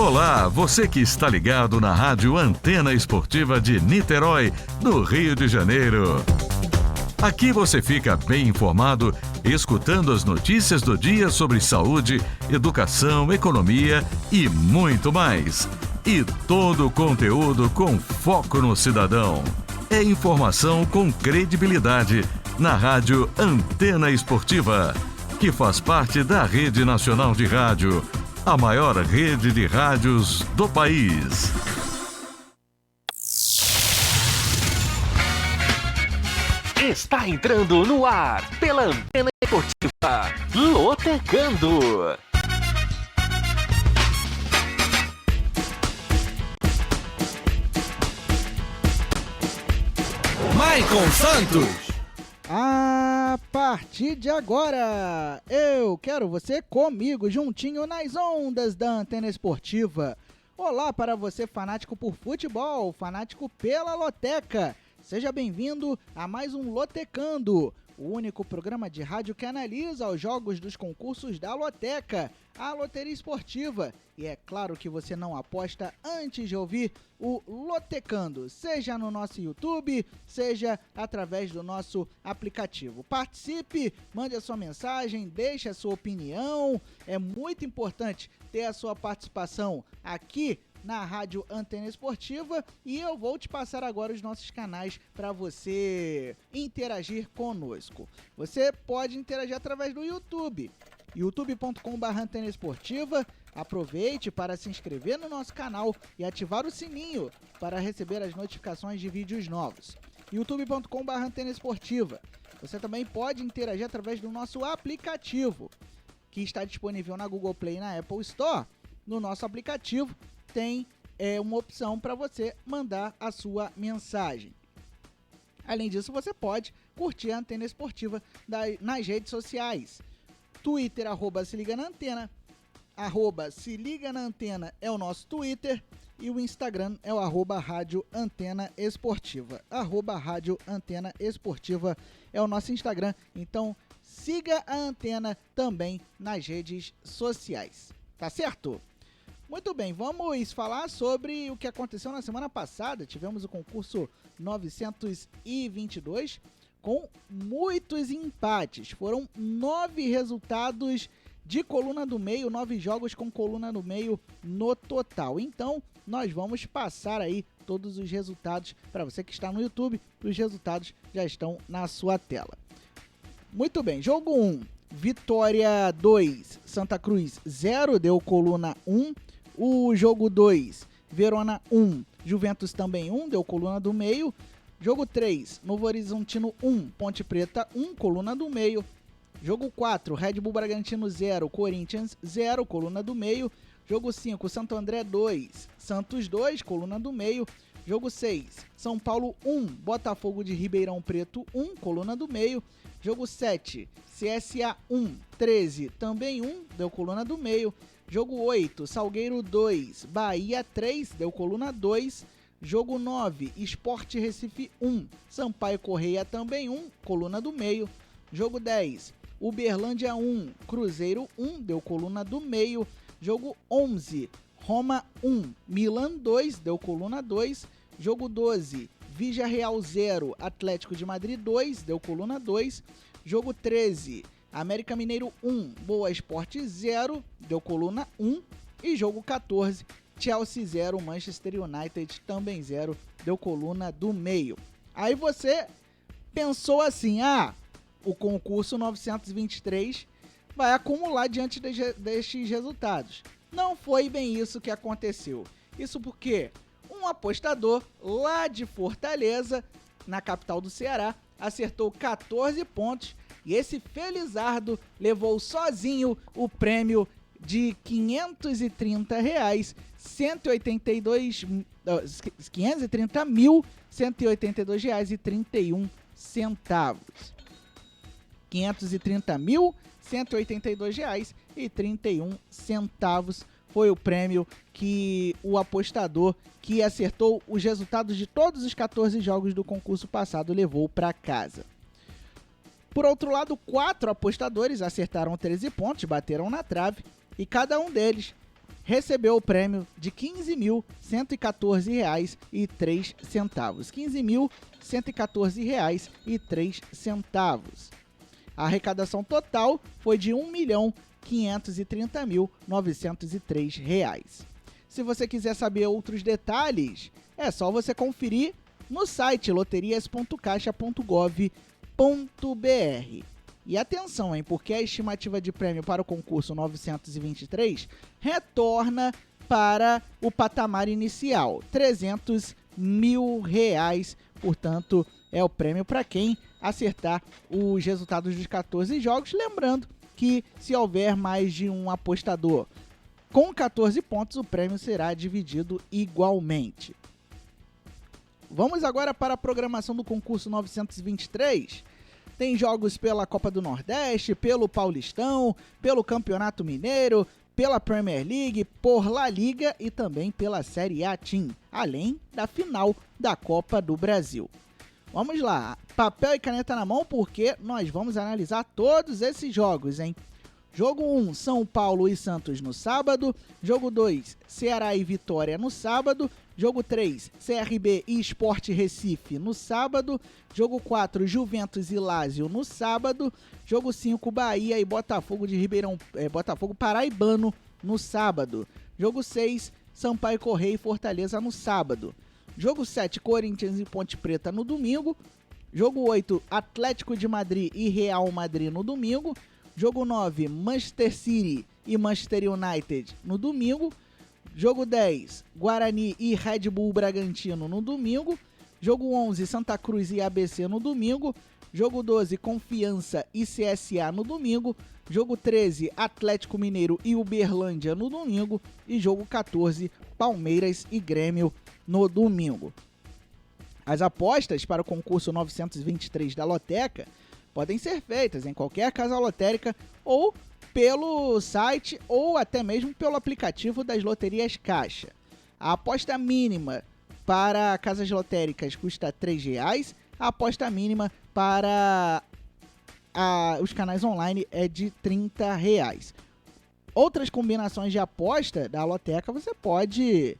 Olá, você que está ligado na Rádio Antena Esportiva de Niterói, no Rio de Janeiro. Aqui você fica bem informado, escutando as notícias do dia sobre saúde, educação, economia e muito mais. E todo o conteúdo com foco no cidadão. É informação com credibilidade na Rádio Antena Esportiva, que faz parte da Rede Nacional de Rádio, a maior rede de rádios do país. Está entrando no ar pela Antena Esportiva, Lotecando. Maicon Santos. A partir de agora, eu quero você comigo, juntinho nas ondas da Antena Esportiva. Olá para você, fanático por futebol, fanático pela Loteca. Seja bem-vindo a mais um Lotecando, o único programa de rádio que analisa os jogos dos concursos da Loteca, a loteria esportiva. E é claro que você não aposta antes de ouvir o Lotecando, seja no nosso YouTube, seja através do nosso aplicativo. Participe, mande a sua mensagem, deixe a sua opinião. É muito importante ter a sua participação aqui na Rádio Antena Esportiva, e eu vou te passar agora os nossos canais para você interagir conosco. Você pode interagir através do YouTube, youtube.com/Antena Esportiva. Aproveite para se inscrever no nosso canal e ativar o sininho para receber as notificações de vídeos novos. youtube.com/Antena Esportiva. Você também pode interagir através do nosso aplicativo, que está disponível na Google Play e na Apple Store. No nosso aplicativo tem uma opção para você mandar a sua mensagem. Além disso, você pode curtir a Antena Esportiva nas redes sociais. Twitter, @se liga na antena, @se liga na antena é o nosso Twitter, e o Instagram é o @rádio antena esportiva. @rádio antena esportiva é o nosso Instagram, então siga a Antena também nas redes sociais, tá certo? Muito bem, vamos falar sobre o que aconteceu na semana passada. Tivemos o concurso 922 com muitos empates. Foram 9 resultados de coluna do meio, 9 jogos com coluna do meio no total. Então, nós vamos passar aí todos os resultados para você que está no YouTube. Os resultados já estão na sua tela. Muito bem, jogo 1, Vitória 2, Santa Cruz 0, deu coluna 1. O jogo 2, Verona 1, Juventus também 1, deu coluna do meio. Jogo 3, Novo Horizontino 1, Ponte Preta 1, coluna do meio. Jogo 4, Red Bull Bragantino 0, Corinthians 0, coluna do meio. Jogo 5, Santo André 2, Santos 2, coluna do meio. Jogo 6, São Paulo 1, Botafogo de Ribeirão Preto 1, coluna do meio. Jogo 7, CSA 1, 13, também 1, deu coluna do meio. Jogo 8, Salgueiro 2, Bahia 3, deu coluna 2. Jogo 9, Sport Recife 1, Sampaio Correia também 1, coluna do meio. Jogo 10, Uberlândia 1, Cruzeiro 1, deu coluna do meio. Jogo 11, Roma 1, Milan 2, deu coluna 2. Jogo 12, Vigia Real 0, Atlético de Madrid 2, deu coluna 2. Jogo 13, América Mineiro 1, Boa Esporte 0, deu coluna 1. E jogo 14, Chelsea 0, Manchester United também 0, deu coluna do meio. Aí você pensou assim, o concurso 923 vai acumular diante destes resultados. Não foi bem isso que aconteceu. Isso porque um apostador lá de Fortaleza, na capital do Ceará, acertou 14 pontos. E esse felizardo levou sozinho o prêmio de R$ 530.182,31. R$530.182,31 foi o prêmio que o apostador que acertou os resultados de todos os 14 jogos do concurso passado levou para casa. Por outro lado, 4 apostadores acertaram 13 pontos, bateram na trave, e cada um deles recebeu o prêmio de R$ 15.114,03. R$ 15.114,03. A arrecadação total foi de R$ 1.530.903. Se você quiser saber outros detalhes, é só você conferir no site loterias.caixa.gov.br. E atenção, hein, porque a estimativa de prêmio para o concurso 923 retorna para o patamar inicial, R$ 300 mil. Portanto, é o prêmio para quem acertar os resultados dos 14 jogos. Lembrando que se houver mais de um apostador com 14 pontos, o prêmio será dividido igualmente. Vamos agora para a programação do concurso 923. Tem jogos pela Copa do Nordeste, pelo Paulistão, pelo Campeonato Mineiro, pela Premier League, por La Liga e também pela Série A Team, além da final da Copa do Brasil. Vamos lá, papel e caneta na mão porque nós vamos analisar todos esses jogos, hein? Jogo 1, São Paulo e Santos no sábado. Jogo 2, Ceará e Vitória no sábado. Jogo 3, CRB e Sport Recife no sábado. Jogo 4, Juventus e Lazio no sábado. Jogo 5, Bahia e Botafogo de Botafogo Paraibano no sábado. Jogo 6, Sampaio Correia e Fortaleza no sábado. Jogo 7, Corinthians e Ponte Preta no domingo. Jogo 8, Atlético de Madrid e Real Madrid no domingo. Jogo 9, Manchester City e Manchester United no domingo. Jogo 10, Guarani e Red Bull Bragantino no domingo. Jogo 11, Santa Cruz e ABC no domingo. Jogo 12, Confiança e CSA no domingo. Jogo 13, Atlético Mineiro e Uberlândia no domingo. E jogo 14, Palmeiras e Grêmio no domingo. As apostas para o concurso 923 da Loteca podem ser feitas em qualquer casa lotérica ou pelo site ou até mesmo pelo aplicativo das loterias Caixa. A aposta mínima para casas lotéricas custa R$ 3,00. A aposta mínima para os canais online é de R$ 30,00. Outras combinações de aposta da Loteca você pode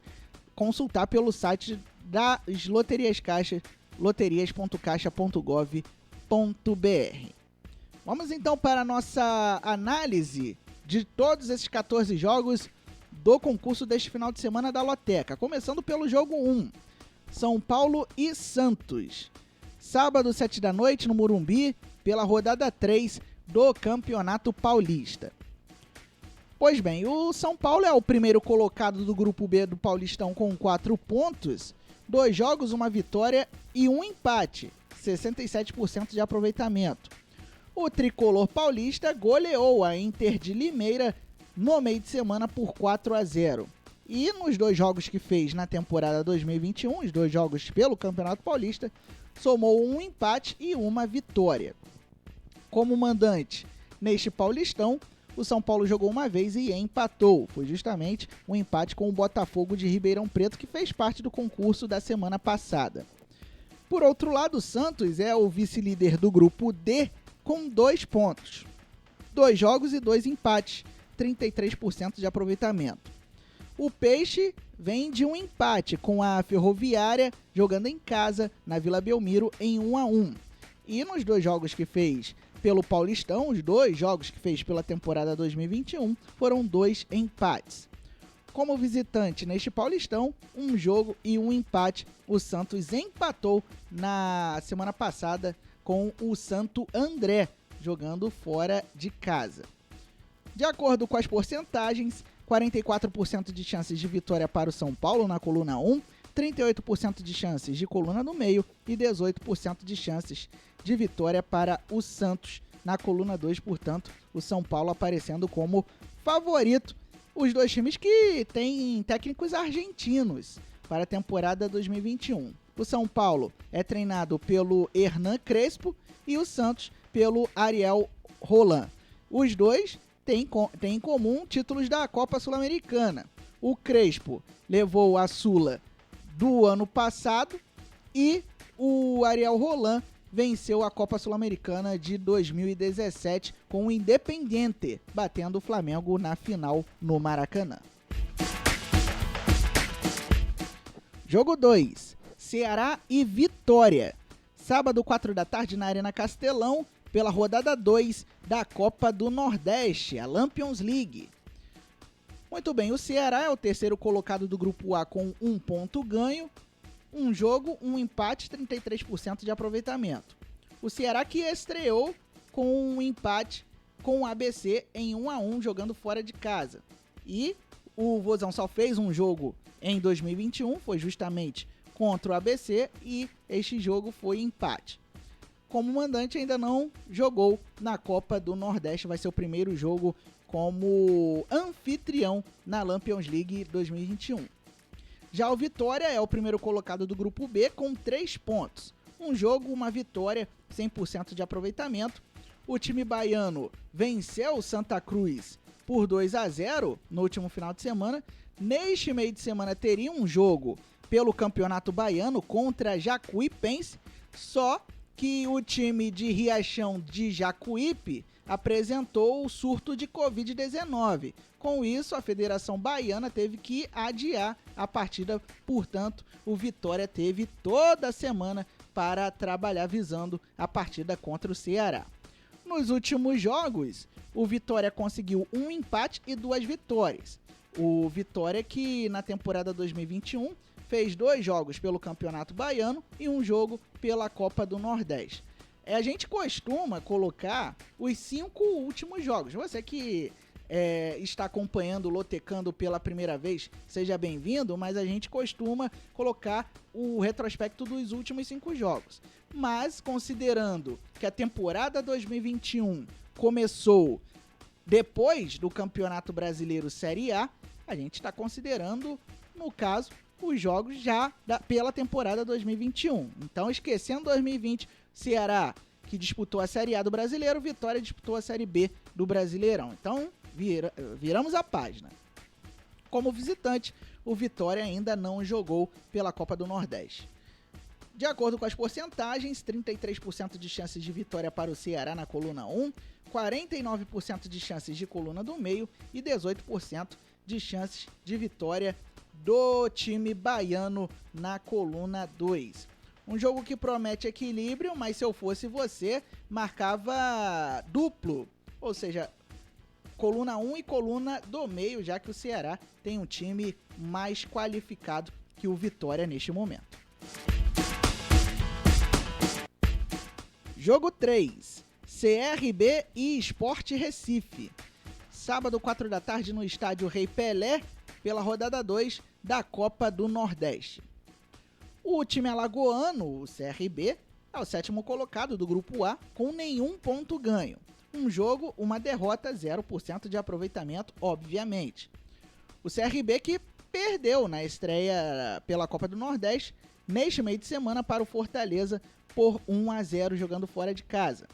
consultar pelo site das loterias Caixa, loterias.caixa.gov.br. Vamos então para a nossa análise de todos esses 14 jogos do concurso deste final de semana da Loteca. Começando pelo jogo 1, São Paulo e Santos. Sábado, 7 da noite, no Morumbi, pela rodada 3 do Campeonato Paulista. Pois bem, o São Paulo é o primeiro colocado do grupo B do Paulistão com 4 pontos, 2 jogos, 1 vitória e 1 empate. 67% de aproveitamento. O tricolor paulista goleou a Inter de Limeira no meio de semana por 4-0. E nos 2 jogos que fez na temporada 2021, os 2 jogos pelo Campeonato Paulista, somou 1 empate e 1 vitória. Como mandante neste Paulistão, o São Paulo jogou uma vez e empatou. Foi justamente um empate com o Botafogo de Ribeirão Preto, que fez parte do concurso da semana passada. Por outro lado, o Santos é o vice-líder do grupo D com 2 pontos. 2 jogos e 2 empates, 33% de aproveitamento. O Peixe vem de um empate com a Ferroviária, jogando em casa na Vila Belmiro em 1-1. E nos 2 jogos que fez pelo Paulistão, os 2 jogos que fez pela temporada 2021, foram 2 empates. Como visitante neste Paulistão, 1 jogo e 1 empate. O Santos empatou na semana passada com o Santo André, jogando fora de casa. De acordo com as porcentagens, 44% de chances de vitória para o São Paulo na coluna 1, 38% de chances de coluna no meio e 18% de chances de vitória para o Santos na coluna 2. Portanto, o São Paulo aparecendo como favorito. Os 2 times que têm técnicos argentinos para a temporada 2021. O São Paulo é treinado pelo Hernan Crespo e o Santos pelo Ariel Roland. Os 2 têm em comum títulos da Copa Sul-Americana. O Crespo levou a Sula do ano passado e o Ariel Roland venceu a Copa Sul-Americana de 2017 com o Independiente, batendo o Flamengo na final no Maracanã. Jogo 2, Ceará e Vitória. Sábado, 4 da tarde, na Arena Castelão, pela rodada 2 da Copa do Nordeste, a Lampions League. Muito bem, o Ceará é o terceiro colocado do Grupo A com 1 ponto ganho, um jogo, um empate, 33% de aproveitamento. O Ceará que estreou com um empate com o ABC em 1-1, jogando fora de casa. E o Vozão só fez um jogo em 2021, foi justamente contra o ABC, e este jogo foi empate. Como mandante, ainda não jogou na Copa do Nordeste, vai ser o primeiro jogo como anfitrião na Lampions League 2021. Já o Vitória é o primeiro colocado do Grupo B com 3 pontos. Um jogo, uma vitória, 100% de aproveitamento. O time baiano venceu o Santa Cruz por 2-0 no último final de semana. Neste meio de semana teria um jogo pelo Campeonato Baiano contra Jacuipense, só que o time de Riachão de Jacuípe apresentou o surto de Covid-19. Com isso, a Federação Baiana teve que adiar a partida, portanto, o Vitória teve toda a semana para trabalhar visando a partida contra o Ceará. Nos últimos jogos, o Vitória conseguiu um empate e 2 vitórias. O Vitória que na temporada 2021 fez 2 jogos pelo Campeonato Baiano e um jogo pela Copa do Nordeste. A gente costuma colocar os 5 últimos jogos. Você que está acompanhando o Lotecando pela primeira vez, seja bem-vindo, mas a gente costuma colocar o retrospecto dos últimos 5 jogos. Mas, considerando que a temporada 2021 começou depois do Campeonato Brasileiro Série A, a gente está considerando, no caso, os jogos já pela temporada 2021. Então, esquecendo 2020, Ceará, que disputou a Série A do Brasileiro, Vitória disputou a Série B do Brasileirão. Então, viramos a página. Como visitante, o Vitória ainda não jogou pela Copa do Nordeste. De acordo com as porcentagens, 33% de chances de vitória para o Ceará na coluna 1, 49% de chances de coluna do meio e 18% de chances de vitória do time baiano na coluna 2. Um jogo que promete equilíbrio, mas se eu fosse você, marcava duplo, ou seja, coluna 1 e coluna do meio, já que o Ceará tem um time mais qualificado que o Vitória neste momento. Jogo 3, CRB e Sport Recife. Sábado, 4 da tarde, no estádio Rei Pelé, pela rodada 2 da Copa do Nordeste. O time alagoano, o CRB, é o 7º colocado do Grupo A, com nenhum ponto ganho. Um jogo, uma derrota, 0% de aproveitamento, obviamente. O CRB que perdeu na estreia pela Copa do Nordeste, neste meio de semana, para o Fortaleza, por 1-0, jogando fora de casa.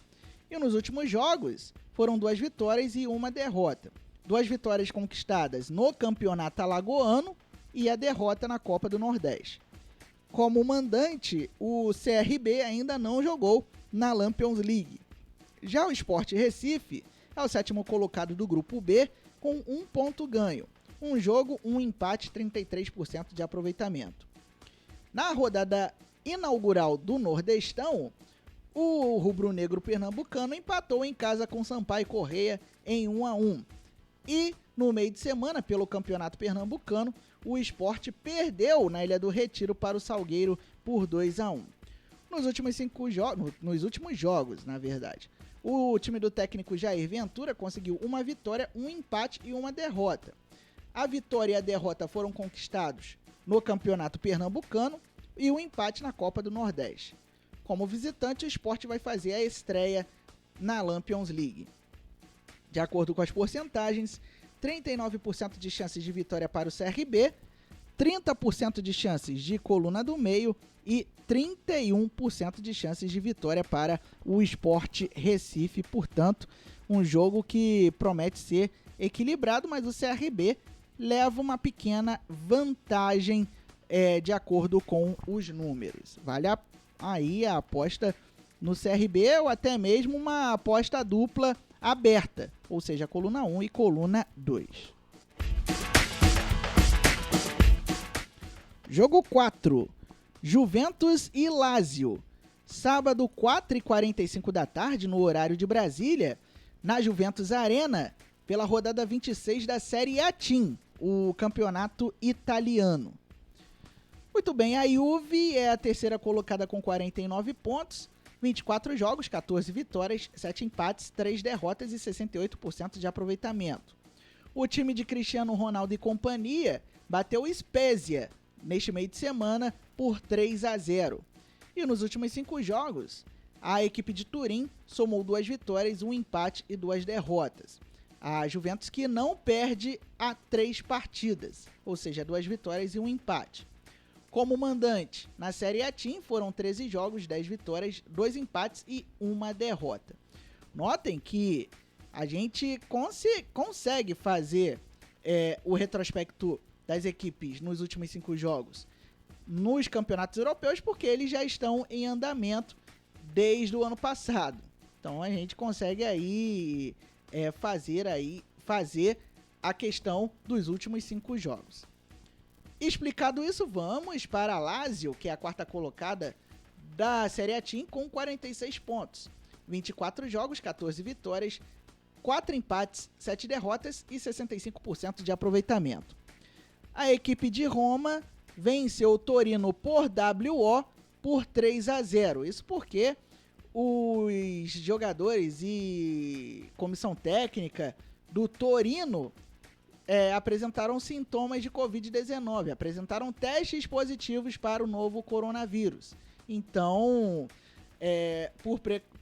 E nos últimos jogos, foram 2 vitórias e uma derrota. 2 vitórias conquistadas no Campeonato Alagoano e a derrota na Copa do Nordeste. Como mandante, o CRB ainda não jogou na Lampions League. Já o Sport Recife é o 7º colocado do Grupo B, com 1 ponto ganho. Um jogo, um empate, 33% de aproveitamento. Na rodada inaugural do Nordestão, o rubro-negro pernambucano empatou em casa com Sampaio Corrêa em 1-1. E no meio de semana, pelo Campeonato Pernambucano, o Sport perdeu na Ilha do Retiro para o Salgueiro por 2-1. Nos últimos jogos, na verdade, o time do técnico Jair Ventura conseguiu uma vitória, um empate e uma derrota. A vitória e a derrota foram conquistados no Campeonato Pernambucano e o empate na Copa do Nordeste. Como visitante, o Sport vai fazer a estreia na Lampions League. De acordo com as porcentagens, 39% de chances de vitória para o CRB, 30% de chances de coluna do meio e 31% de chances de vitória para o Sport Recife. Portanto, um jogo que promete ser equilibrado, mas o CRB leva uma pequena vantagem de acordo com os números. Vale aí a aposta no CRB ou até mesmo uma aposta dupla aberta, ou seja, coluna 1 e coluna 2. Jogo 4, Juventus e Lazio. Sábado, 4h45 da tarde, no horário de Brasília, na Juventus Arena, pela rodada 26 da Série A TIM, o campeonato italiano. Muito bem, a Juve é a terceira colocada com 49 pontos, 24 jogos, 14 vitórias, 7 empates, 3 derrotas e 68% de aproveitamento. O time de Cristiano Ronaldo e companhia bateu o Spezia neste meio de semana por 3-0. E nos últimos 5 jogos, a equipe de Turim somou 2 vitórias, 1 empate e 2 derrotas. A Juventus que não perde há 3 partidas, ou seja, 2 vitórias e 1 empate. Como mandante, na Série A TIM foram 13 jogos, 10 vitórias, 2 empates e 1 derrota. Notem que a gente consegue fazer o retrospecto das equipes nos últimos 5 jogos nos campeonatos europeus, porque eles já estão em andamento desde o ano passado. Então a gente consegue aí fazer a questão dos últimos 5 jogos. Explicado isso, vamos para a Lazio, que é a quarta colocada da Série A TIM, com 46 pontos. 24 jogos, 14 vitórias, 4 empates, 7 derrotas e 65% de aproveitamento. A equipe de Roma venceu o Torino por WO por 3-0. Isso porque os jogadores e comissão técnica do Torino apresentaram sintomas de Covid-19, apresentaram testes positivos para o novo coronavírus. Então,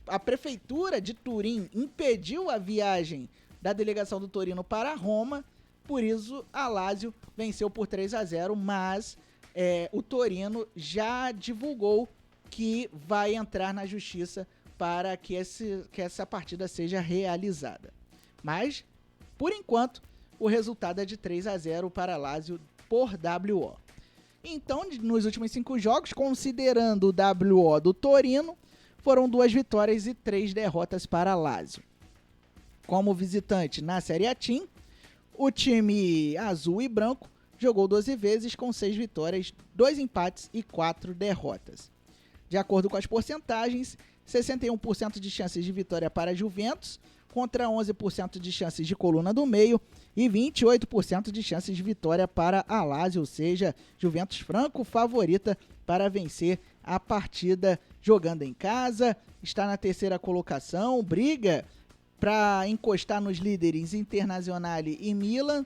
a prefeitura de Turim impediu a viagem da delegação do Torino para Roma, por isso a Lazio venceu por 3-0, mas o Torino já divulgou que vai entrar na justiça para que essa partida seja realizada. Mas, por enquanto, o resultado é de 3-0 para a Lazio por WO. Então, nos últimos 5 jogos, considerando o WO do Torino, foram 2 vitórias e 3 derrotas para a Lazio. Como visitante na Série A TIM, o time azul e branco jogou 12 vezes com 6 vitórias, 2 empates e 4 derrotas. De acordo com as porcentagens, 61% de chances de vitória para a Juventus, contra 11% de chances de coluna do meio e 28% de chances de vitória para a Lazio, ou seja, Juventus franco favorita para vencer a partida jogando em casa, está na terceira colocação, briga para encostar nos líderes Internazionale e Milan,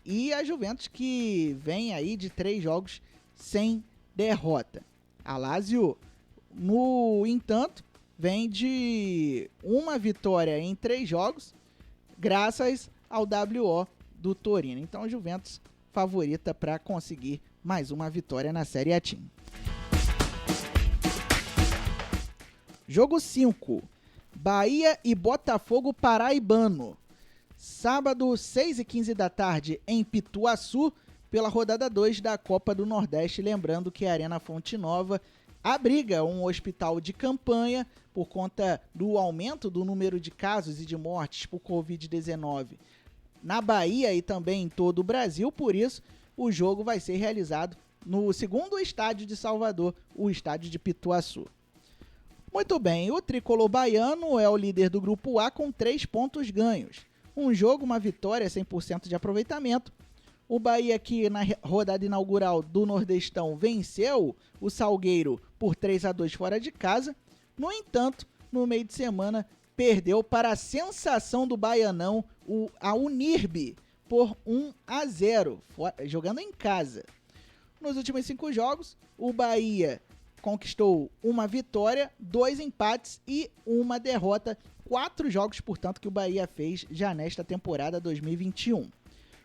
e a Juventus que vem aí de 3 jogos sem derrota. A Lazio, no entanto, vem de 1 vitória em 3 jogos, graças ao WO do Torino. Então a Juventus favorita para conseguir mais uma vitória na Série A TIM. Jogo 5, Bahia e Botafogo Paraibano. Sábado, 6h15 da tarde, em Pituaçu, pela rodada 2 da Copa do Nordeste. Lembrando que a Arena Fonte Nova abriga um hospital de campanha por conta do aumento do número de casos e de mortes por Covid-19 na Bahia e também em todo o Brasil. Por isso, o jogo vai ser realizado no segundo estádio de Salvador, o estádio de Pituaçu. Muito bem, o tricolor baiano é o líder do grupo A com 3 pontos ganhos. Um jogo, uma vitória, 100% de aproveitamento. O Bahia, que na rodada inaugural do Nordestão venceu o Salgueiro por 3-2 fora de casa. No entanto, no meio de semana, perdeu para a sensação do Baianão, a Unirb, por 1-0, jogando em casa. Nos últimos 5 jogos, o Bahia conquistou 1 vitória, 2 empates e 1 derrota. 4 jogos, portanto, que o Bahia fez já nesta temporada 2021.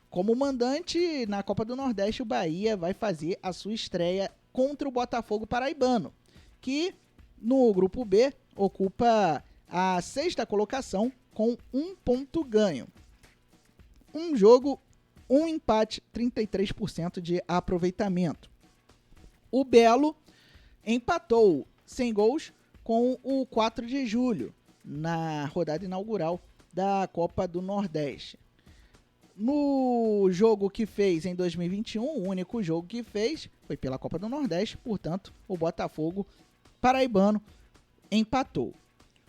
Como mandante na Copa do Nordeste, o Bahia vai fazer a sua estreia contra o Botafogo Paraibano, que no grupo B ocupa a 6ª colocação com 1 ponto ganho. Um jogo, 1 empate, 33% de aproveitamento. O Belo empatou sem gols com o 4 de julho, na rodada inaugural da Copa do Nordeste. No jogo que fez em 2021, o único jogo que fez foi pela Copa do Nordeste, portanto, o Botafogo paraibano empatou.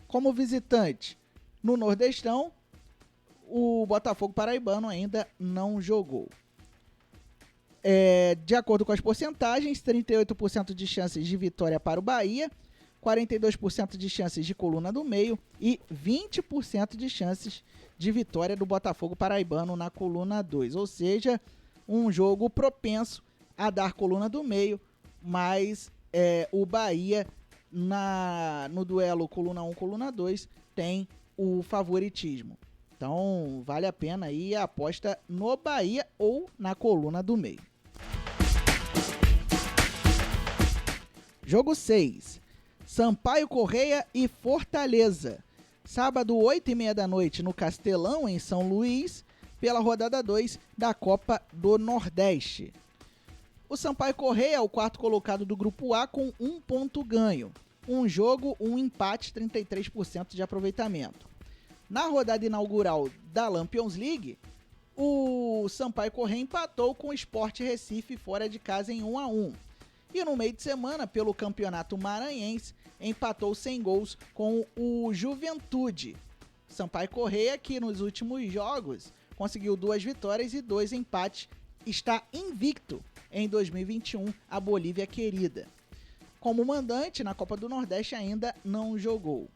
Como visitante no Nordestão, o Botafogo paraibano ainda não jogou. De acordo com as porcentagens, 38% de chances de vitória para o Bahia, 42% de chances de coluna do meio e 20% de chances de vitória do Botafogo paraibano na coluna 2. Ou seja, um jogo propenso a dar coluna do meio, mas o Bahia no duelo coluna 1, coluna 2 tem o favoritismo. Então vale a pena aí a aposta no Bahia ou na coluna do meio. Jogo 6. Sampaio Correia e Fortaleza. Sábado, 8h30 da noite, no Castelão, em São Luís, pela rodada 2 da Copa do Nordeste. O Sampaio Correia é o quarto colocado do Grupo A com 1 ponto ganho. Um jogo, um empate, 33% de aproveitamento. Na rodada inaugural da Lampions League, o Sampaio Correia empatou com o Sport Recife fora de casa em 1-1. E no meio de semana, pelo Campeonato Maranhense, empatou sem gols com o Juventude. Sampaio Correia, que nos últimos jogos conseguiu 2 vitórias e 2 empates, está invicto em 2021, a Bolívia querida. Como mandante, na Copa do Nordeste ainda não jogou.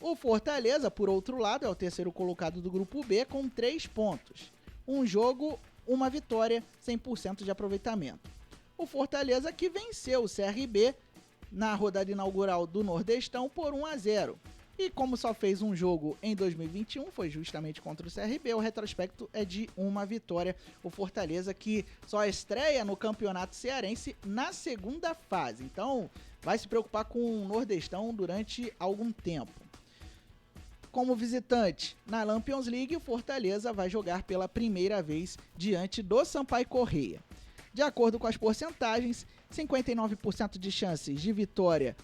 O Fortaleza, por outro lado, é o terceiro colocado do Grupo B com 3 pontos. Um jogo, uma vitória, 100% de aproveitamento. O Fortaleza que venceu o CRB na rodada inaugural do Nordestão por 1-0. E como só fez um jogo em 2021, foi justamente contra o CRB, o retrospecto é de uma vitória. O Fortaleza que só estreia no Campeonato Cearense na segunda fase. Então vai se preocupar com o Nordestão durante algum tempo. Como visitante na Lampions League, o Fortaleza vai jogar pela primeira vez diante do Sampaio Correia. De acordo com as porcentagens, 59% de chances de vitória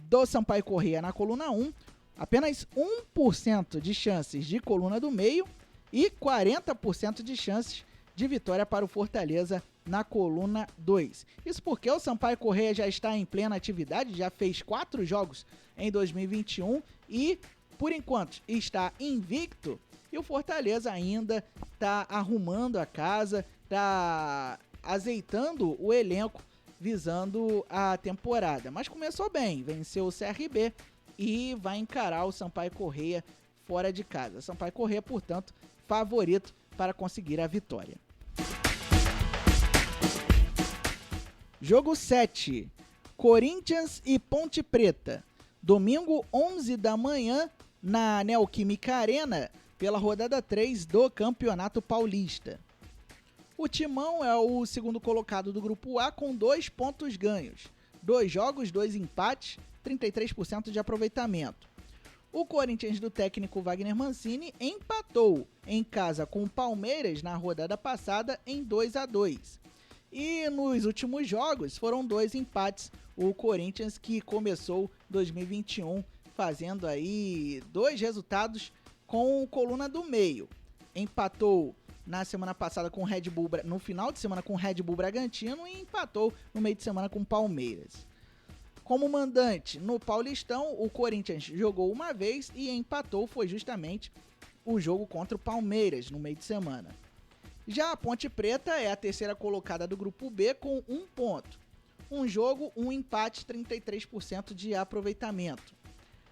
do Sampaio Correia na coluna 1, apenas 1% de chances de coluna do meio e 40% de chances de vitória para o Fortaleza na coluna 2. Isso porque o Sampaio Correia já está em plena atividade, já fez 4 jogos em 2021 e, por enquanto, está invicto. E o Fortaleza ainda está arrumando a casa, está azeitando o elenco visando a temporada. Mas começou bem, venceu o CRB e vai encarar o Sampaio Correia fora de casa. Sampaio Correia, portanto, favorito para conseguir a vitória. Jogo 7. Corinthians e Ponte Preta. Domingo, 11 da manhã, na Neoquímica Arena, pela rodada 3 do Campeonato Paulista. O Timão é o segundo colocado do Grupo A com 2 pontos ganhos. 2 jogos, 2 empates, 33% de aproveitamento. O Corinthians do técnico Wagner Mancini empatou em casa com o Palmeiras na rodada passada em 2-2. E nos últimos jogos foram 2 empates. O Corinthians que começou 2021 fazendo aí 2 resultados com coluna do meio. Empatou na semana passada com o Red Bull, no final de semana com o Red Bull Bragantino e empatou no meio de semana com o Palmeiras. Como mandante no Paulistão, o Corinthians jogou uma vez e empatou, foi justamente o jogo contra o Palmeiras no meio de semana. Já a Ponte Preta é a terceira colocada do Grupo B com 1 ponto. Um jogo, um empate, 33% de aproveitamento.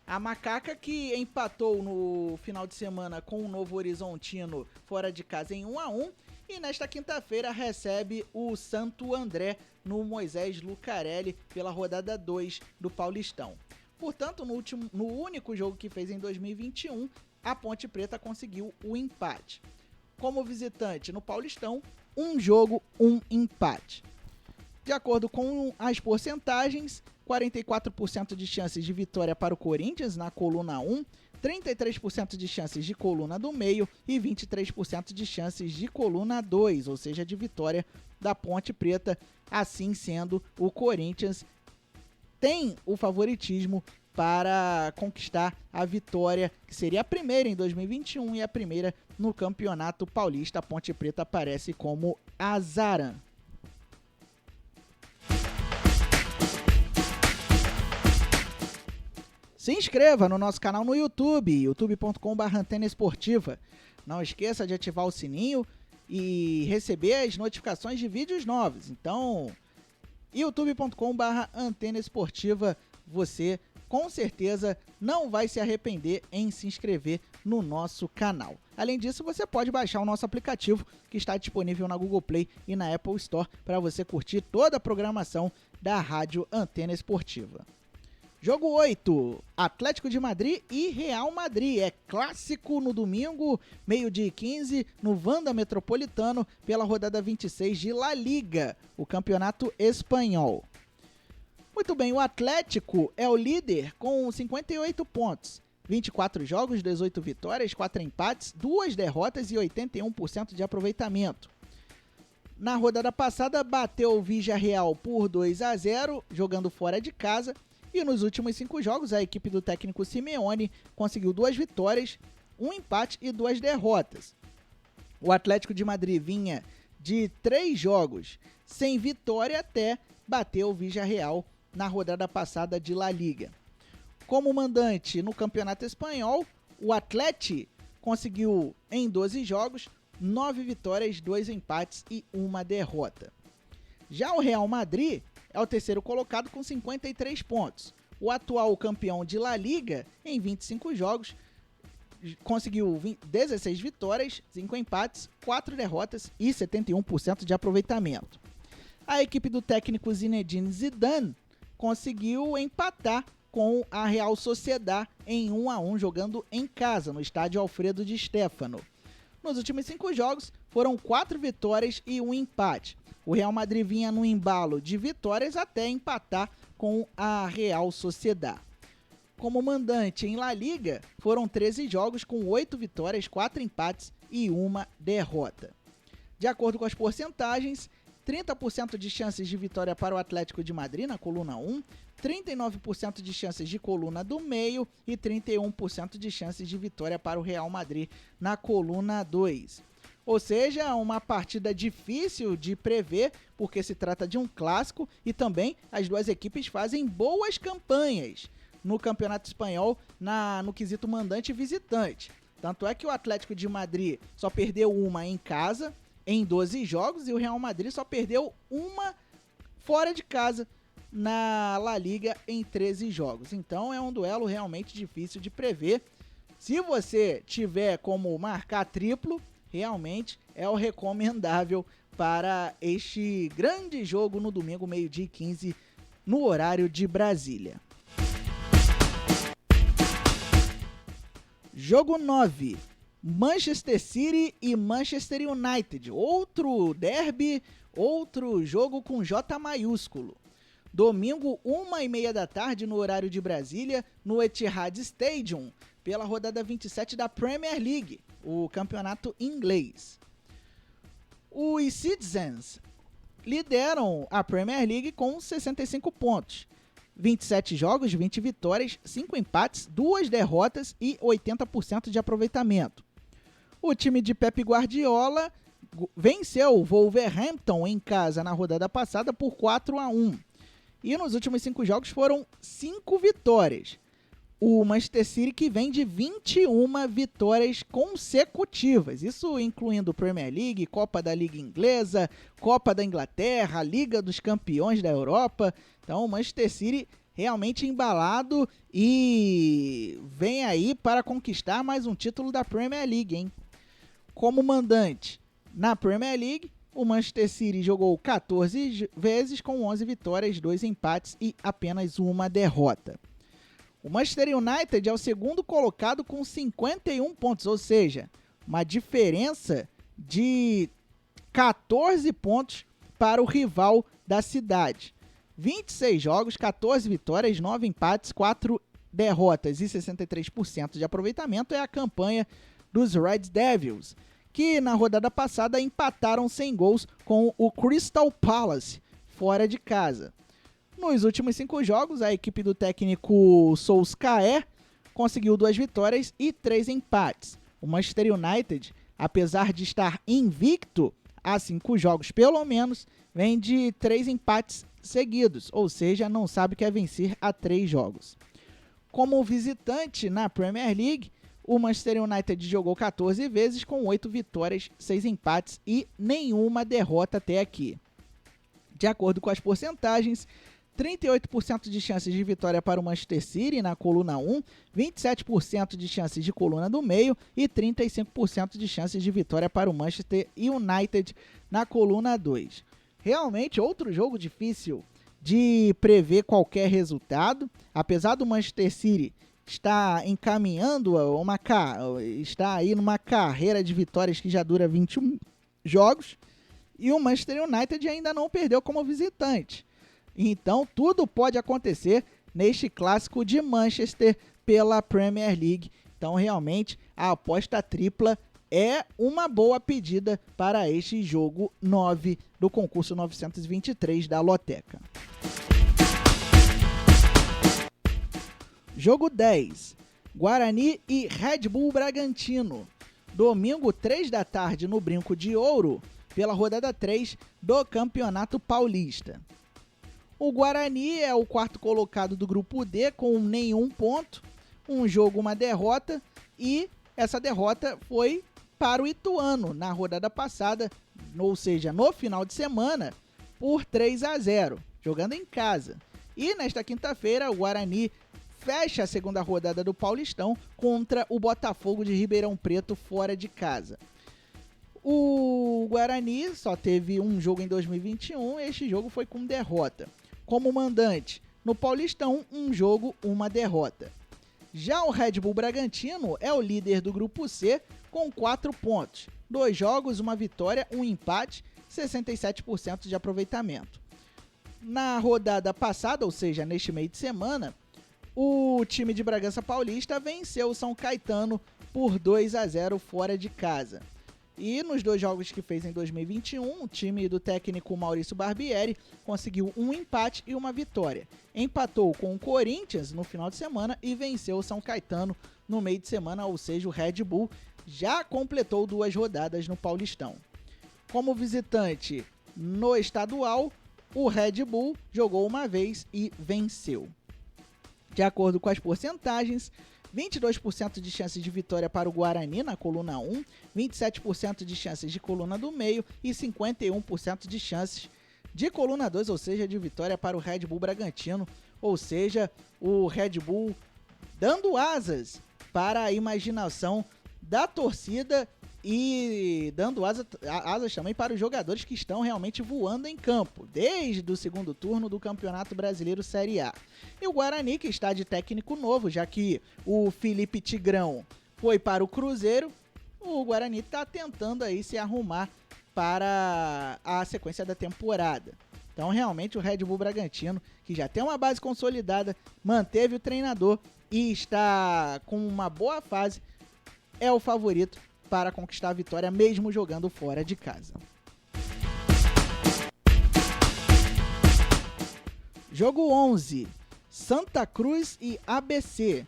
A Macaca que empatou no final de semana com o Novo Horizontino fora de casa em 1-1 e nesta quinta-feira recebe o Santo André no Moisés Lucarelli pela rodada 2 do Paulistão. Portanto, no único jogo que fez em 2021, a Ponte Preta conseguiu o empate. Como visitante no Paulistão, um jogo, um empate. De acordo com as porcentagens, 44% de chances de vitória para o Corinthians na coluna 1, 33% de chances de coluna do meio e 23% de chances de coluna 2, ou seja, de vitória da Ponte Preta. Assim sendo, o Corinthians tem o favoritismo para conquistar a vitória, que seria a primeira em 2021 e a primeira no Campeonato Paulista. A Ponte Preta aparece como azarã. Se inscreva no nosso canal no YouTube, youtube.com/Antena Esportiva. Não esqueça de ativar o sininho e receber as notificações de vídeos novos. Então, youtube.com/Antena Esportiva, você com certeza não vai se arrepender em se inscrever no nosso canal. Além disso, você pode baixar o nosso aplicativo, que está disponível na Google Play e na Apple Store, para você curtir toda a programação da Rádio Antena Esportiva. Jogo 8, Atlético de Madrid e Real Madrid. É clássico no domingo, 12h15, no Wanda Metropolitano, pela rodada 26 de La Liga, o campeonato espanhol. Muito bem, o Atlético é o líder com 58 pontos. 24 jogos, 18 vitórias, 4 empates, 2 derrotas e 81% de aproveitamento. Na rodada passada, bateu o Villarreal por 2-0, jogando fora de casa. E nos últimos 5 jogos, a equipe do técnico Simeone conseguiu 2 vitórias, 1 empate e 2 derrotas. O Atlético de Madrid vinha de 3 jogos sem vitória até bater o Villarreal na rodada passada de La Liga. Como mandante no Campeonato Espanhol, o Atleti conseguiu em 12 jogos 9 vitórias, 2 empates e 1 derrota. Já o Real Madrid é o terceiro colocado com 53 pontos. O atual campeão de La Liga, em 25 jogos, conseguiu 16 vitórias, 5 empates, 4 derrotas e 71% de aproveitamento. A equipe do técnico Zinedine Zidane conseguiu empatar com a Real Sociedad em 1-1, jogando em casa, no estádio Alfredo Di Stéfano. Nos últimos 5 jogos, foram 4 vitórias e 1 empate. O Real Madrid vinha no embalo de vitórias até empatar com a Real Sociedad. Como mandante em La Liga, foram 13 jogos com 8 vitórias, 4 empates e 1 derrota. De acordo com as porcentagens, 30% de chances de vitória para o Atlético de Madrid na coluna 1, 39% de chances de coluna do meio e 31% de chances de vitória para o Real Madrid na coluna 2. Ou seja, uma partida difícil de prever, porque se trata de um clássico e também as duas equipes fazem boas campanhas no Campeonato Espanhol no quesito mandante e visitante. Tanto é que o Atlético de Madrid só perdeu uma em casa em 12 jogos e o Real Madrid só perdeu uma fora de casa na La Liga em 13 jogos. Então é um duelo realmente difícil de prever. Se você tiver como marcar triplo, realmente é o recomendável para este grande jogo no domingo, 12h15, no horário de Brasília. Jogo 9, Manchester City e Manchester United. Outro derby, outro jogo com J maiúsculo. Domingo, 1h30 da tarde, no horário de Brasília, no Etihad Stadium, pela rodada 27 da Premier League, o campeonato inglês. Os Citizens lideram a Premier League com 65 pontos. 27 jogos, 20 vitórias, 5 empates, 2 derrotas e 80% de aproveitamento. O time de Pep Guardiola venceu o Wolverhampton em casa na rodada passada por 4-1. E nos últimos 5 jogos foram 5 vitórias. O Manchester City, que vem de 21 vitórias consecutivas, isso incluindo Premier League, Copa da Liga Inglesa, Copa da Inglaterra, Liga dos Campeões da Europa. Então o Manchester City realmente embalado e vem aí para conquistar mais um título da Premier League, hein? Como mandante na Premier League, o Manchester City jogou 14 vezes com 11 vitórias, 2 empates e apenas 1 derrota. O Manchester United é o segundo colocado com 51 pontos, ou seja, uma diferença de 14 pontos para o rival da cidade. 26 jogos, 14 vitórias, 9 empates, 4 derrotas e 63% de aproveitamento é a campanha dos Red Devils, que na rodada passada empataram sem gols com o Crystal Palace, fora de casa. Nos últimos 5 jogos, a equipe do técnico Solskjaer conseguiu 2 vitórias e 3 empates. O Manchester United, apesar de estar invicto há 5 jogos pelo menos, vem de 3 empates seguidos, ou seja, não sabe o que é vencer a 3 jogos. Como visitante na Premier League, o Manchester United jogou 14 vezes com 8 vitórias, 6 empates e nenhuma derrota até aqui. De acordo com as porcentagens, 38% de chances de vitória para o Manchester City na coluna 1, 27% de chances de coluna do meio e 35% de chances de vitória para o Manchester United na coluna 2. Realmente outro jogo difícil de prever qualquer resultado, apesar do Manchester City estar encaminhando está aí numa carreira de vitórias que já dura 21 jogos, e o Manchester United ainda não perdeu como visitante. Então, tudo pode acontecer neste clássico de Manchester pela Premier League. Então, realmente, a aposta tripla é uma boa pedida para este jogo 9 do concurso 923 da Loteca. Jogo 10. Guarani e Red Bull Bragantino. Domingo, 3 da tarde, no Brinco de Ouro, pela rodada 3 do Campeonato Paulista. O Guarani é o 4º colocado do grupo D com nenhum ponto, um jogo, uma derrota, e essa derrota foi para o Ituano na rodada passada, ou seja, no final de semana, por 3-0, jogando em casa. E nesta quinta-feira, o Guarani fecha a segunda rodada do Paulistão contra o Botafogo de Ribeirão Preto fora de casa. O Guarani só teve um jogo em 2021 e este jogo foi com derrota. Como mandante, no Paulistão, um jogo, uma derrota. Já o Red Bull Bragantino é o líder do grupo C com 4 pontos. 2 jogos, uma vitória, um empate, 67% de aproveitamento. Na rodada passada, ou seja, neste meio de semana, o time de Bragança Paulista venceu o São Caetano por 2-0 fora de casa. E nos 2 jogos que fez em 2021, o time do técnico Maurício Barbieri conseguiu um empate e uma vitória. Empatou com o Corinthians no final de semana e venceu o São Caetano no meio de semana, ou seja, o Red Bull já completou 2 rodadas no Paulistão. Como visitante no estadual, o Red Bull jogou uma vez e venceu. De acordo com as porcentagens, 22% de chances de vitória para o Guarani na coluna 1, 27% de chances de coluna do meio e 51% de chances de coluna 2, ou seja, de vitória para o Red Bull Bragantino, ou seja, o Red Bull dando asas para a imaginação da torcida e dando asas também para os jogadores que estão realmente voando em campo, desde o segundo turno do Campeonato Brasileiro Série A. E o Guarani, que está de técnico novo, já que o Felipe Tigrão foi para o Cruzeiro, o Guarani está tentando aí se arrumar para a sequência da temporada. Então, realmente, o Red Bull Bragantino, que já tem uma base consolidada, manteve o treinador e está com uma boa fase, é o favorito para conquistar a vitória, mesmo jogando fora de casa. Jogo 11. Santa Cruz e ABC.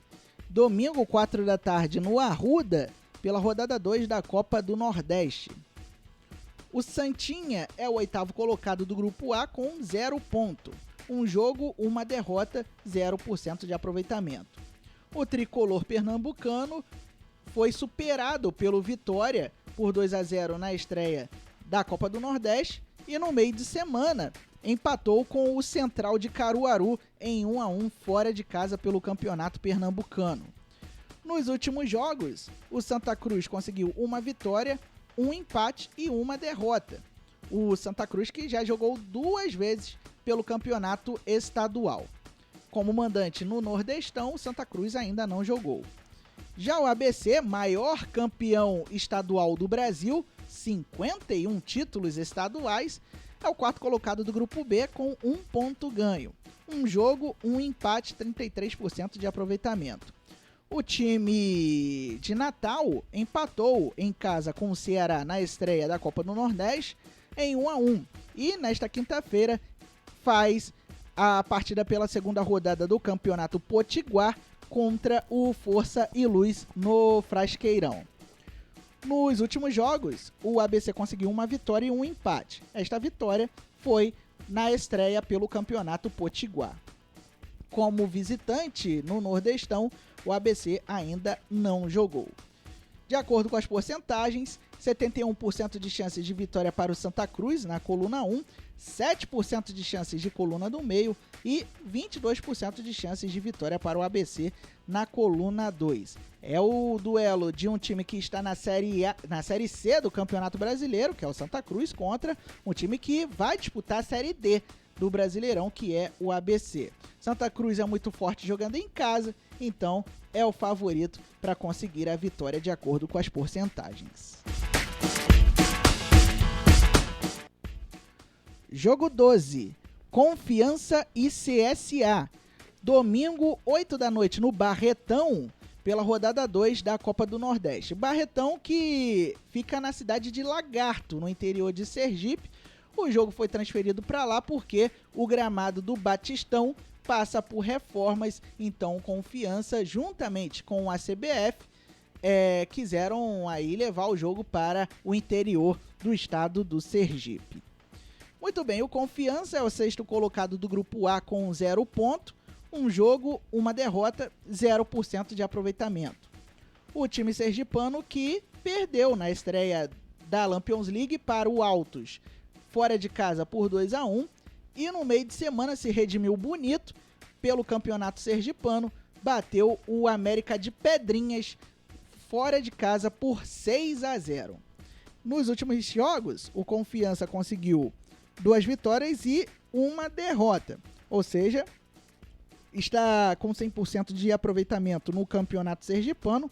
Domingo, 4 da tarde, no Arruda, pela rodada 2 da Copa do Nordeste. O Santinha é o 8º colocado do grupo A com 0 ponto. Um jogo, uma derrota, 0% de aproveitamento. O tricolor pernambucano foi superado pelo Vitória por 2-0 na estreia da Copa do Nordeste e no meio de semana empatou com o Central de Caruaru em 1-1 fora de casa pelo Campeonato Pernambucano. Nos últimos jogos, o Santa Cruz conseguiu uma vitória, um empate e uma derrota. O Santa Cruz que já jogou 2 vezes pelo Campeonato Estadual. Como mandante no Nordestão, o Santa Cruz ainda não jogou. Já o ABC, maior campeão estadual do Brasil, 51 títulos estaduais, é o 4º colocado do grupo B com 1 ponto ganho. Um jogo, um empate, 33% de aproveitamento. O time de Natal empatou em casa com o Ceará na estreia da Copa do Nordeste em 1-1. E nesta quinta-feira faz a partida pela segunda rodada do Campeonato Potiguar contra o Força e Luz no Frasqueirão. Nos últimos jogos, o ABC conseguiu uma vitória e um empate. Esta vitória foi na estreia pelo Campeonato Potiguar. Como visitante no Nordestão, o ABC ainda não jogou. De acordo com as porcentagens, 71% de chances de vitória para o Santa Cruz na coluna 1, 7% de chances de coluna do meio e 22% de chances de vitória para o ABC na coluna 2. É o duelo de um time que está na Série C do Campeonato Brasileiro, que é o Santa Cruz, contra um time que vai disputar a Série D do Brasileirão, que é o ABC. Santa Cruz é muito forte jogando em casa, então é o favorito para conseguir a vitória de acordo com as porcentagens. Jogo 12, Confiança e CSA. Domingo, 8 da noite, no Barretão, pela rodada 2 da Copa do Nordeste. Barretão que fica na cidade de Lagarto, no interior de Sergipe. O jogo foi transferido para lá porque o gramado do Batistão passa por reformas, então Confiança, juntamente com a CBF, quiseram aí levar o jogo para o interior do estado do Sergipe. Muito bem, o Confiança é o sexto colocado do grupo A com 0 ponto, um jogo, uma derrota, 0% de aproveitamento. O time sergipano que perdeu na estreia da Lampions League para o Altos, fora de casa por 2-1, e no meio de semana se redimiu bonito pelo Campeonato Sergipano, bateu o América de Pedrinhas fora de casa por 6-0. Nos últimos jogos, o Confiança conseguiu 2 vitórias e uma derrota, ou seja, está com 100% de aproveitamento no Campeonato Sergipano,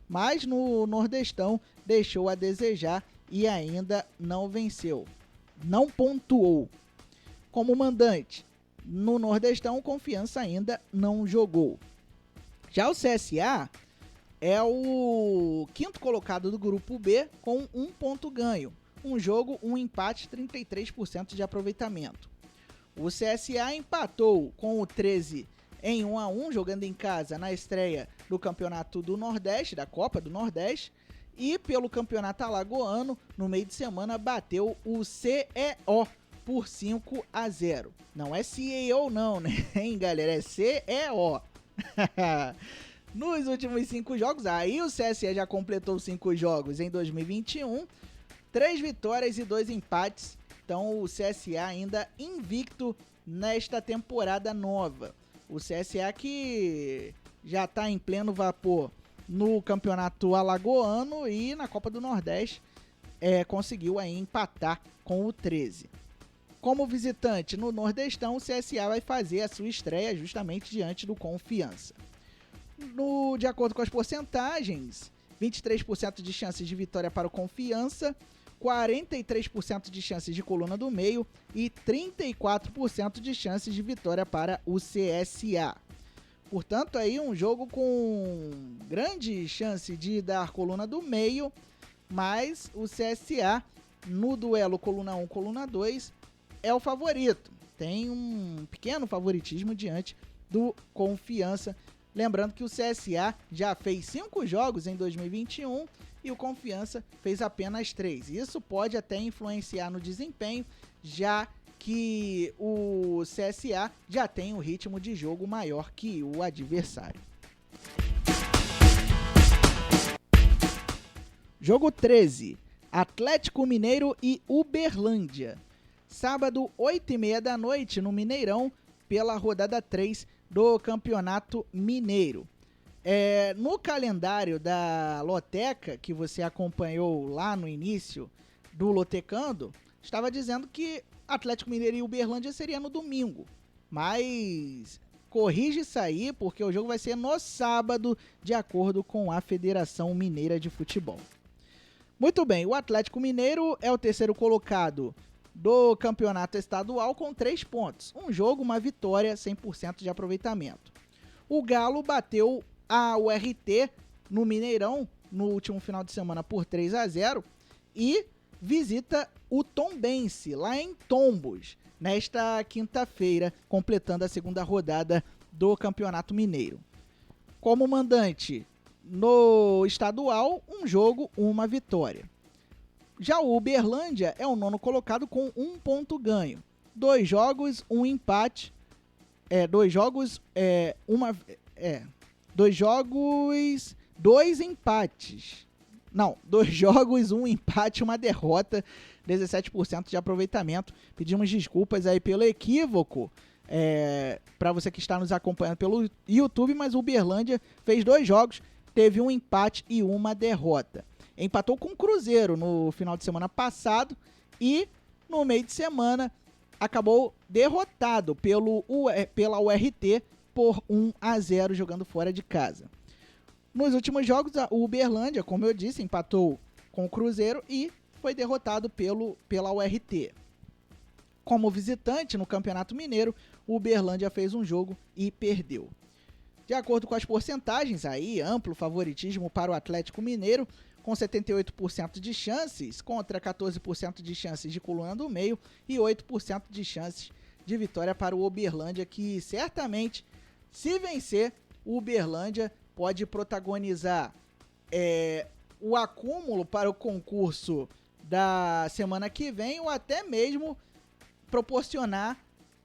mas no Nordestão deixou a desejar e ainda não venceu, não pontuou. Como mandante, no Nordestão, o Confiança ainda não jogou. Já o CSA é o quinto colocado do grupo B com 1 ponto ganho. Um jogo, um empate, 33% de aproveitamento. O CSA empatou com o 13 em 1-1, jogando em casa na estreia do Campeonato do Nordeste, da Copa do Nordeste, e pelo Campeonato Alagoano, no meio de semana, bateu o CEO por 5-0. Não é CEO não, né, hein, galera? É CEO. Nos últimos 5 jogos, aí o CSA já completou 5 jogos em 2021, 3 vitórias e 2 empates. Então o CSA ainda invicto nesta temporada nova. O CSA que já está em pleno vapor no Campeonato Alagoano e na Copa do Nordeste conseguiu aí empatar com o 13. Como visitante no Nordestão, o CSA vai fazer a sua estreia justamente diante do Confiança. De acordo com as porcentagens, 23% de chances de vitória para o Confiança, 43% de chances de coluna do meio e 34% de chances de vitória para o CSA. Portanto, aí um jogo com grande chance de dar coluna do meio, mas o CSA no duelo coluna 1, coluna 2 é o favorito. Tem um pequeno favoritismo diante do Confiança. Lembrando que o CSA já fez 5 jogos em 2021 e o Confiança fez apenas 3. Isso pode até influenciar no desempenho, já que o CSA já tem um ritmo de jogo maior que o adversário. Jogo 13, Atlético Mineiro e Uberlândia. Sábado, 8h30 da noite, no Mineirão, pela rodada 3 do Campeonato Mineiro. No calendário da Loteca, que você acompanhou lá no início do Lotecando, estava dizendo que Atlético Mineiro e Uberlândia seria no domingo. Mas corrige isso aí, porque o jogo vai ser no sábado, de acordo com a Federação Mineira de Futebol. Muito bem, o Atlético Mineiro é o terceiro colocado do campeonato estadual com 3 pontos. Um jogo, uma vitória, 100% de aproveitamento. O Galo bateu a URT no Mineirão no último final de semana por 3-0 e visita o Tombense, lá em Tombos, nesta quinta-feira, completando a segunda rodada do Campeonato Mineiro. Como mandante no estadual, um jogo, uma vitória. Já o Uberlândia é o nono colocado com 1 ponto ganho. 2 jogos, 1 empate. 2 jogos, 2 empates. Não, 2 jogos, 1 empate, 1 derrota, 17% de aproveitamento. Pedimos desculpas aí pelo equívoco, para você que está nos acompanhando pelo YouTube, mas o Uberlândia fez 2 jogos, teve 1 empate e 1 derrota. Empatou com o Cruzeiro no final de semana passado e no meio de semana acabou derrotado pela URT por 1-0 jogando fora de casa. Nos últimos jogos, o Uberlândia, como eu disse, empatou com o Cruzeiro e foi derrotado pela URT. Como visitante no Campeonato Mineiro, o Uberlândia fez um jogo e perdeu. De acordo com as porcentagens, aí, amplo favoritismo para o Atlético Mineiro, com 78% de chances, contra 14% de chances de coluna do meio e 8% de chances de vitória para o Uberlândia, que certamente, se vencer, o Uberlândia pode protagonizar o acúmulo para o concurso da semana que vem ou até mesmo proporcionar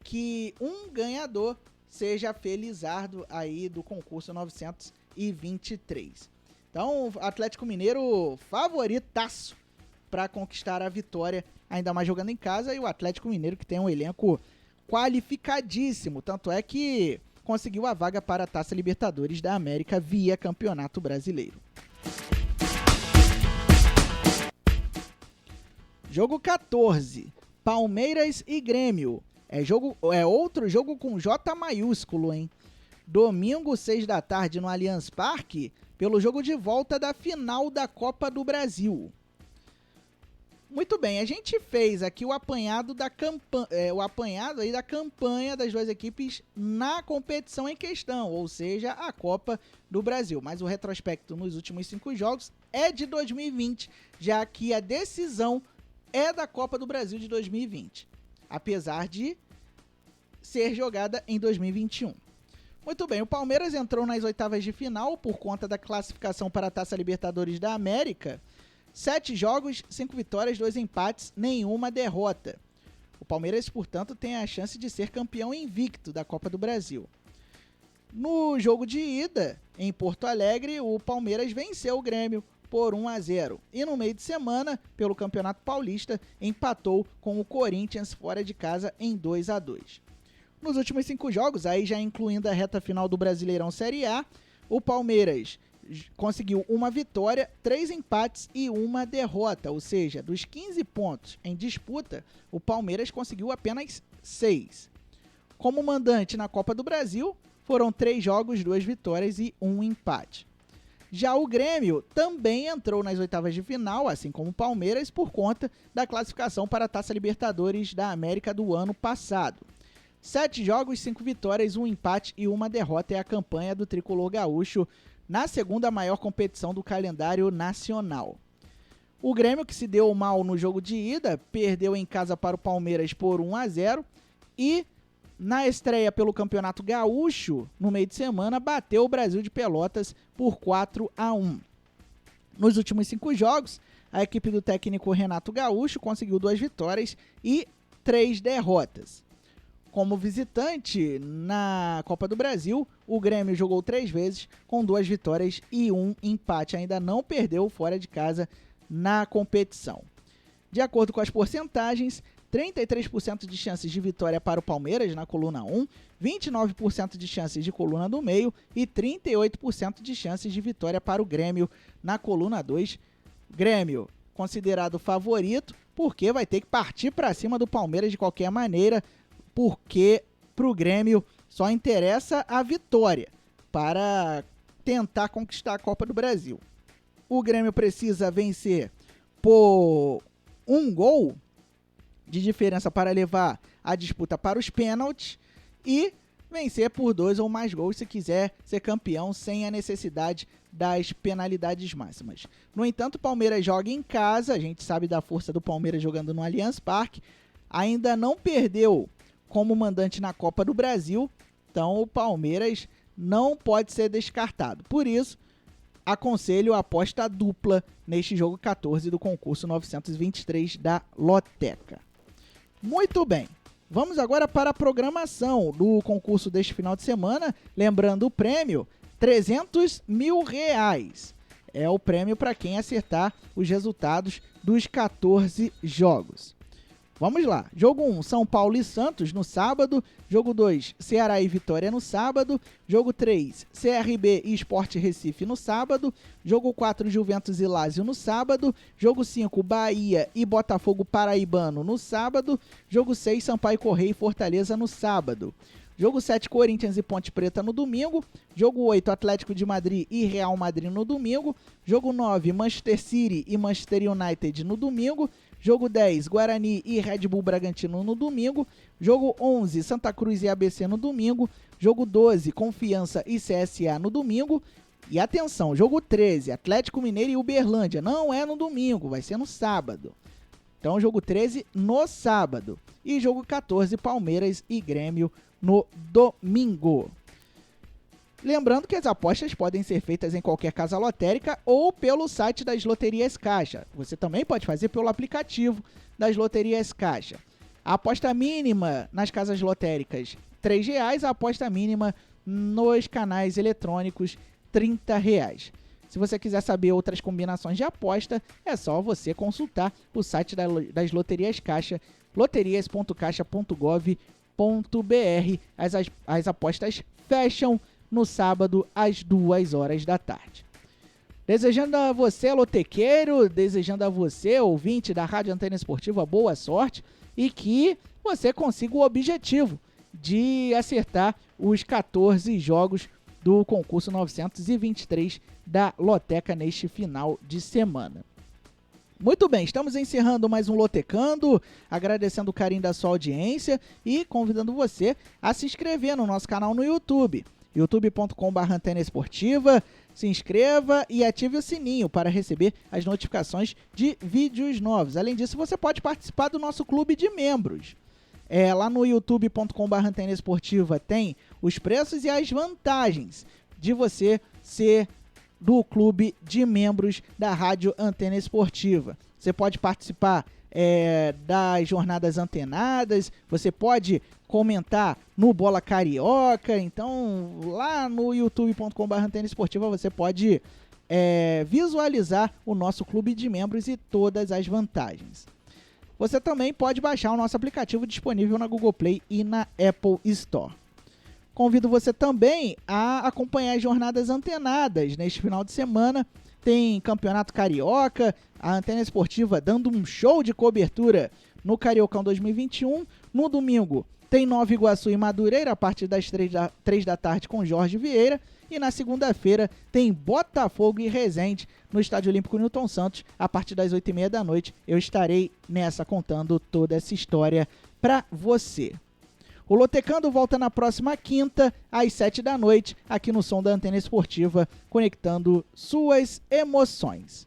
que um ganhador seja felizardo aí do concurso 923. Então, Atlético Mineiro favoritaço para conquistar a vitória, ainda mais jogando em casa, e o Atlético Mineiro que tem um elenco qualificadíssimo, tanto é que conseguiu a vaga para a Taça Libertadores da América via Campeonato Brasileiro. Jogo 14, Palmeiras e Grêmio. É outro jogo com J maiúsculo, hein? Domingo, 6 da tarde, no Allianz Parque, pelo jogo de volta da final da Copa do Brasil. Muito bem, a gente fez aqui o apanhado da campanha das duas equipes na competição em questão, ou seja, a Copa do Brasil. Mas o retrospecto nos últimos 5 jogos é de 2020, já que a decisão é da Copa do Brasil de 2020, apesar de ser jogada em 2021. Muito bem, o Palmeiras entrou nas oitavas de final por conta da classificação para a Taça Libertadores da América. 7 jogos, 5 vitórias, 2 empates, nenhuma derrota. O Palmeiras, portanto, tem a chance de ser campeão invicto da Copa do Brasil. No jogo de ida, em Porto Alegre, o Palmeiras venceu o Grêmio por 1-0. E no meio de semana, pelo Campeonato Paulista, empatou com o Corinthians fora de casa em 2-2. Nos últimos 5 jogos, aí já incluindo a reta final do Brasileirão Série A, o Palmeiras conseguiu 1 vitória, 3 empates e 1 derrota, ou seja, dos 15 pontos em disputa, o Palmeiras conseguiu apenas 6. Como mandante na Copa do Brasil, foram 3 jogos, 2 vitórias e 1 empate. Já o Grêmio também entrou nas oitavas de final, assim como o Palmeiras, por conta da classificação para a Taça Libertadores da América do ano passado. 7 jogos, 5 vitórias, 1 empate e 1 derrota é a campanha do tricolor gaúcho na segunda maior competição do calendário nacional. O Grêmio, que se deu mal no jogo de ida, perdeu em casa para o Palmeiras por 1-0 e na estreia pelo Campeonato Gaúcho, no meio de semana, bateu o Brasil de Pelotas por 4-1. Nos últimos 5 jogos, a equipe do técnico Renato Gaúcho conseguiu 2 vitórias e 3 derrotas. Como visitante na Copa do Brasil, o Grêmio jogou 3 vezes, com 2 vitórias e 1 empate. Ainda não perdeu fora de casa na competição. De acordo com as porcentagens, 33% de chances de vitória para o Palmeiras na coluna 1, 29% de chances de coluna do meio e 38% de chances de vitória para o Grêmio na coluna 2. Grêmio considerado favorito, porque vai ter que partir para cima do Palmeiras de qualquer maneira, porque para o Grêmio só interessa a vitória para tentar conquistar a Copa do Brasil. O Grêmio precisa vencer por 1 gol de diferença para levar a disputa para os pênaltis e vencer por 2 ou mais gols se quiser ser campeão sem a necessidade das penalidades máximas. No entanto, o Palmeiras joga em casa, a gente sabe da força do Palmeiras jogando no Allianz Parque, ainda não perdeu como mandante na Copa do Brasil, então o Palmeiras não pode ser descartado. Por isso, aconselho a aposta dupla neste jogo 14 do concurso 923 da Loteca. Muito bem, vamos agora para a programação do concurso deste final de semana. Lembrando o prêmio, R$300 mil. É o prêmio para quem acertar os resultados dos 14 jogos. Vamos lá. Jogo 1, São Paulo e Santos no sábado. Jogo 2, Ceará e Vitória no sábado. Jogo 3, CRB e Sport Recife no sábado. Jogo 4, Juventus e Lazio no sábado. Jogo 5, Bahia e Botafogo Paraibano no sábado. Jogo 6, Sampaio Correia e Fortaleza no sábado. Jogo 7, Corinthians e Ponte Preta no domingo. Jogo 8, Atlético de Madrid e Real Madrid no domingo. Jogo 9, Manchester City e Manchester United no domingo. Jogo 10, Guarani e Red Bull Bragantino no domingo. Jogo 11, Santa Cruz e ABC no domingo. Jogo 12, Confiança e CSA no domingo. E atenção, jogo 13, Atlético Mineiro e Uberlândia. Não é no domingo, vai ser no sábado. Então, jogo 13 no sábado. E jogo 14, Palmeiras e Grêmio no domingo. Lembrando que as apostas podem ser feitas em qualquer casa lotérica ou pelo site das Loterias Caixa. Você também pode fazer pelo aplicativo das Loterias Caixa. A aposta mínima nas casas lotéricas, R$3. A aposta mínima nos canais eletrônicos, R$30. Se você quiser saber outras combinações de aposta, é só você consultar o site das Loterias Caixa, loterias.caixa.gov.br. As apostas fecham no sábado, às 2h da tarde. Desejando a você, lotequeiro, desejando a você, ouvinte da Rádio Antena Esportiva, boa sorte e que você consiga o objetivo de acertar os 14 jogos do concurso 923 da Loteca neste final de semana. Muito bem, estamos encerrando mais um Lotecando, agradecendo o carinho da sua audiência e convidando você a se inscrever no nosso canal no YouTube. youtube.com/Antena Esportiva, se inscreva e ative o sininho para receber as notificações de vídeos novos. Além disso, você pode participar do nosso clube de membros. Lá no youtube.com/Antena Esportiva tem os preços e as vantagens de você ser do clube de membros da Rádio Antena Esportiva. Você pode participar das jornadas antenadas, você pode comentar no Bola Carioca. Então lá no youtube.com/Antena Esportiva você pode visualizar o nosso clube de membros e todas as vantagens. Você também pode baixar o nosso aplicativo disponível na Google Play e na Apple Store. Convido você também a acompanhar as jornadas antenadas neste final de semana. Tem Campeonato Carioca, a Antena Esportiva dando um show de cobertura no Cariocão 2021. No domingo tem Nova Iguaçu e Madureira a partir das 3 da tarde com Jorge Vieira. E na segunda-feira tem Botafogo e Resende no Estádio Olímpico Newton Santos a partir das 8h30 da noite. Eu estarei nessa contando toda essa história para você. O Lotecando volta na próxima quinta, às 7 da noite, aqui no som da Antena Esportiva, conectando suas emoções.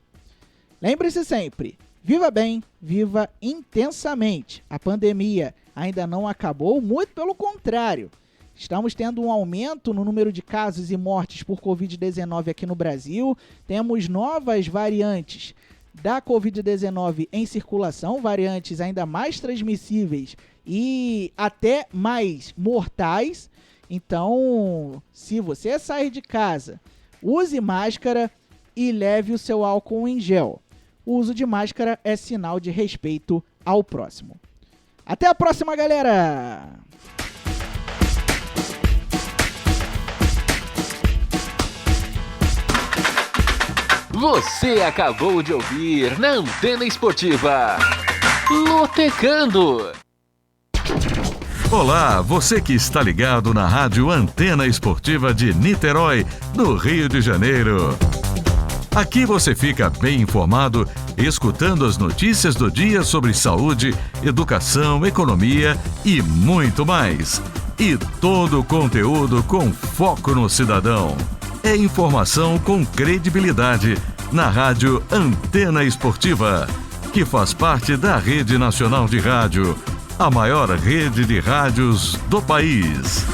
Lembre-se sempre, viva bem, viva intensamente. A pandemia ainda não acabou, muito pelo contrário. Estamos tendo um aumento no número de casos e mortes por Covid-19 aqui no Brasil. Temos novas variantes da Covid-19 em circulação, variantes ainda mais transmissíveis e até mais mortais. Então, se você sair de casa, use máscara e leve o seu álcool em gel. O uso de máscara é sinal de respeito ao próximo. Até a próxima, galera! Você acabou de ouvir na Antena Esportiva Lotecando. Olá, você que está ligado na Rádio Antena Esportiva de Niterói, no Rio de Janeiro. Aqui você fica bem informado, escutando as notícias do dia sobre saúde, educação, economia e muito mais. e todo o conteúdo com foco no cidadão. É informação com credibilidade na Rádio Antena Esportiva, que faz parte da Rede Nacional de Rádio, a maior rede de rádios do país.